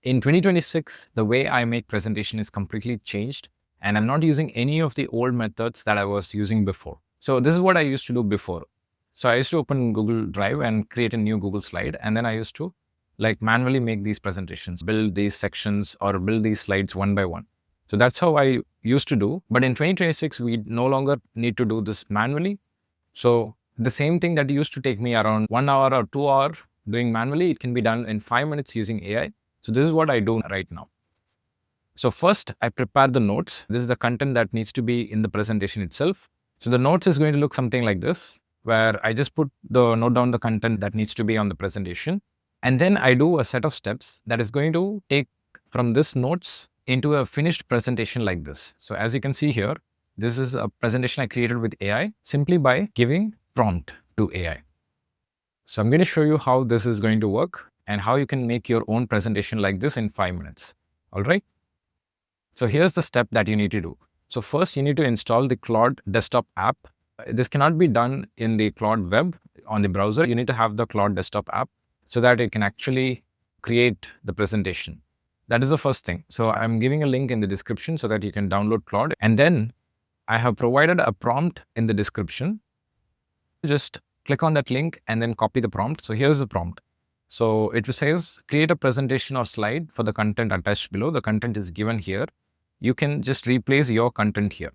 In 2026, the way I make presentation is completely changed, and I'm not using any of the old methods that I was using before. So this is what I used to do before. So I used to open Google Drive and create a new Google slide, and then I used to like manually make these presentations, build these sections or build these slides one by one. So that's how I used to do. But in 2026, we no longer need to do this manually. So the same thing that used to take me around 1 hour or 2 hours doing manually, it can be done in 5 minutes using AI. So this is what I do right now. So first, I prepare the notes. This is the content that needs to be in the presentation itself. So the notes is going to look something like this, where I just note down the content that needs to be on the presentation. And then I do a set of steps that is going to take from this notes into a finished presentation like this. So as you can see here, this is a presentation I created with AI simply by giving prompt to AI. So I'm going to show you how this is going to work and how you can make your own presentation like this in 5 minutes. All right. So here's the step that you need to do. So first you need to install the Claude Desktop app. This cannot be done in the Claude web on the browser. You need to have the Claude Desktop app so that it can actually create the presentation. That is the first thing. So I'm giving a link in the description so that you can download Claude. And then I have provided a prompt in the description. Just click on that link and then copy the prompt. So here's the prompt. So it says, create a presentation or slide for the content attached below. The content is given here. You can just replace your content here.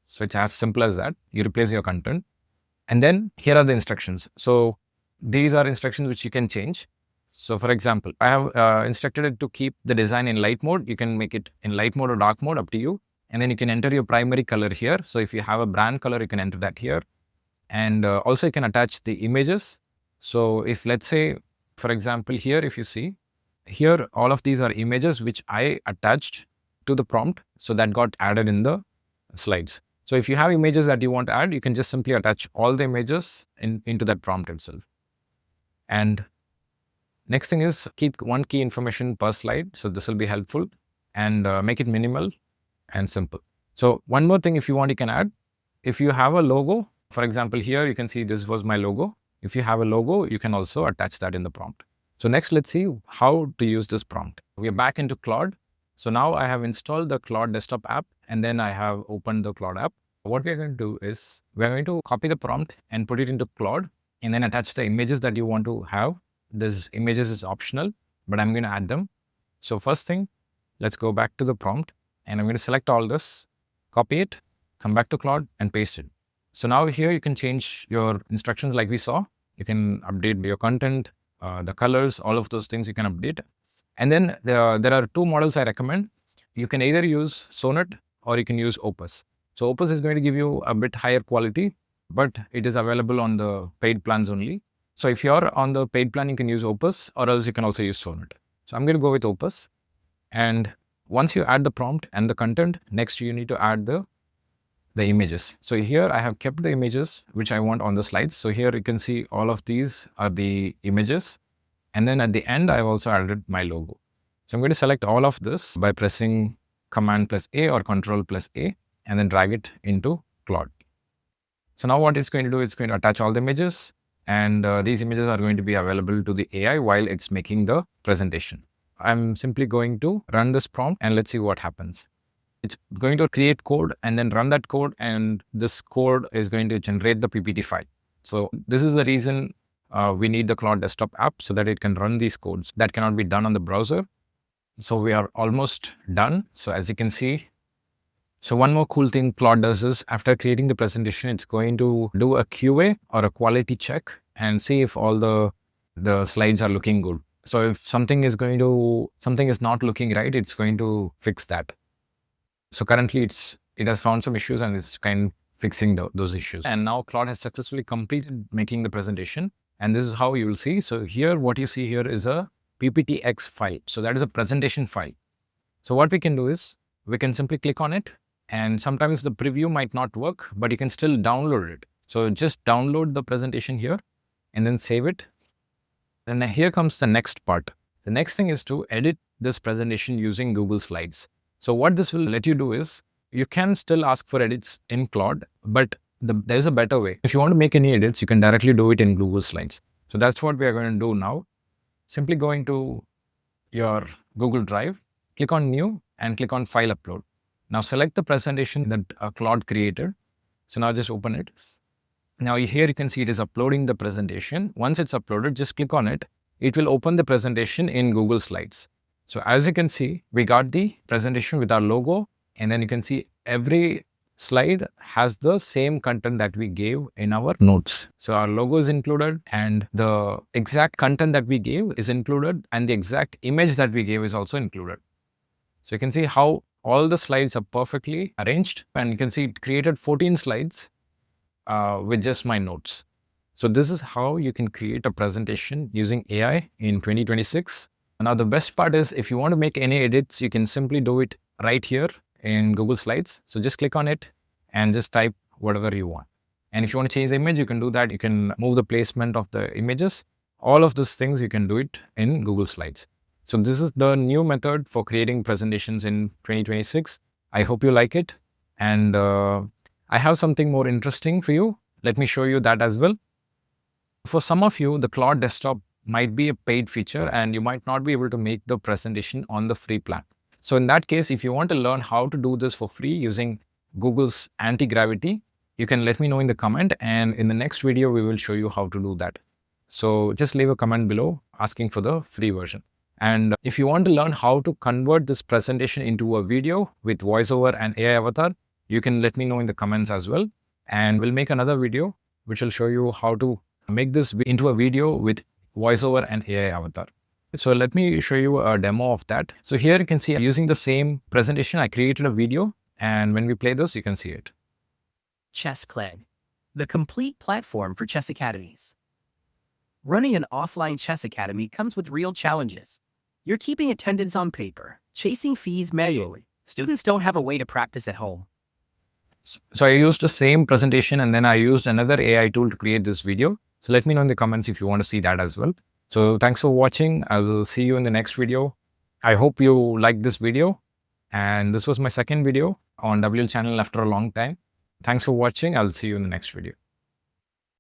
So it's as simple as that. You replace your content. And then here are the instructions. So these are instructions which you can change. So for example, I have instructed it to keep the design in light mode. You can make it in light mode or dark mode, up to you. And then you can enter your primary color here. So if you have a brand color, you can enter that here. And also you can attach the images. So if let's say, for example, here, if you see here, all of these are images which I attached to the prompt. So that got added in the slides. So if you have images that you want to add, you can just simply attach all the images into that prompt itself. And next thing is keep one key information per slide. So this will be helpful, and make it minimal and simple. So one more thing, if you want, you can add, if you have a logo, for example, here you can see this was my logo. If you have a logo, you can also attach that in the prompt. So next, let's see how to use this prompt. We are back into Claude. So now I have installed the Claude Desktop app, and then I have opened the Claude app. What we are going to do is we are going to copy the prompt and put it into Claude, and then attach the images that you want to have. This images is optional, but I'm going to add them. So first thing, let's go back to the prompt, and I'm going to select all this, copy it, come back to Claude and paste it. So now here you can change your instructions like we saw. You can update your content, the colors, all of those things you can update. And then there are two models I recommend. You can either use Sonnet or you can use Opus. So Opus is going to give you a bit higher quality, but it is available on the paid plans only. So if you're on the paid plan, you can use Opus, or else you can also use Sonnet. So I'm going to go with Opus. And once you add the prompt and the content, next you need to add the images. So here I have kept the images which I want on the slides. So here you can see all of these are the images. And then at the end, I've also added my logo. So I'm going to select all of this by pressing Command plus A or Control plus A, and then drag it into Claude. So now what it's going to do, it's going to attach all the images, and these images are going to be available to the AI while it's making the presentation. I'm simply going to run this prompt, and let's see what happens. It's going to create code and then run that code, and this code is going to generate the PPT file. So this is the reason we need the Claude Desktop app, so that it can run these codes that cannot be done on the browser. So we are almost done. So as you can see, so one more cool thing Claude does is after creating the presentation, it's going to do a QA or a quality check and see if all the slides are looking good. So if something is not looking right, it's going to fix that. So currently it has found some issues and it's kind of fixing those issues. And now Claude has successfully completed making the presentation. And this is how you will see. So here, what you see here is a PPTX file. So that is a presentation file. So what we can do is we can simply click on it, and sometimes the preview might not work, but you can still download it. So just download the presentation here and then save it. Then here comes the next part. The next thing is to edit this presentation using Google Slides. So what this will let you do is you can still ask for edits in Claude, but there's a better way. If you want to make any edits, you can directly do it in Google Slides. So that's what we are going to do now. Simply going to your Google Drive, click on New and click on File Upload. Now select the presentation that Claude created. So now just open it. Now here you can see it is uploading the presentation. Once it's uploaded, just click on it. It will open the presentation in Google Slides. So as you can see, we got the presentation with our logo, and then you can see every slide has the same content that we gave in our notes. So our logo is included and the exact content that we gave is included and the exact image that we gave is also included. So you can see how all the slides are perfectly arranged, and you can see it created 14 slides with just my notes. So this is how you can create a presentation using AI in 2026. Now the best part is if you want to make any edits, you can simply do it right here in Google Slides. So just click on it and just type whatever you want. And if you want to change the image, you can do that. You can move the placement of the images. All of those things, you can do it in Google Slides. So this is the new method for creating presentations in 2026. I hope you like it. And I have something more interesting for you. Let me show you that as well. For some of you, the Claude Desktop might be a paid feature and you might not be able to make the presentation on the free plan. So in that case, if you want to learn how to do this for free using Google's anti-gravity, you can let me know in the comment, and in the next video, we will show you how to do that. So just leave a comment below asking for the free version. And if you want to learn how to convert this presentation into a video with voiceover and AI avatar, you can let me know in the comments as well. And we'll make another video which will show you how to make this into a video with voiceover and AI avatar. So let me show you a demo of that. So here you can see using the same presentation, I created a video, and when we play this, you can see it. ChessCled, the complete platform for chess academies. Running an offline chess academy comes with real challenges. You're keeping attendance on paper, chasing fees manually. Students don't have a way to practice at home. So I used the same presentation and then I used another AI tool to create this video. So let me know in the comments if you want to see that as well. So thanks for watching. I will see you in the next video. I hope you liked this video. And this was my second video on WL channel after a long time. Thanks for watching. I'll see you in the next video.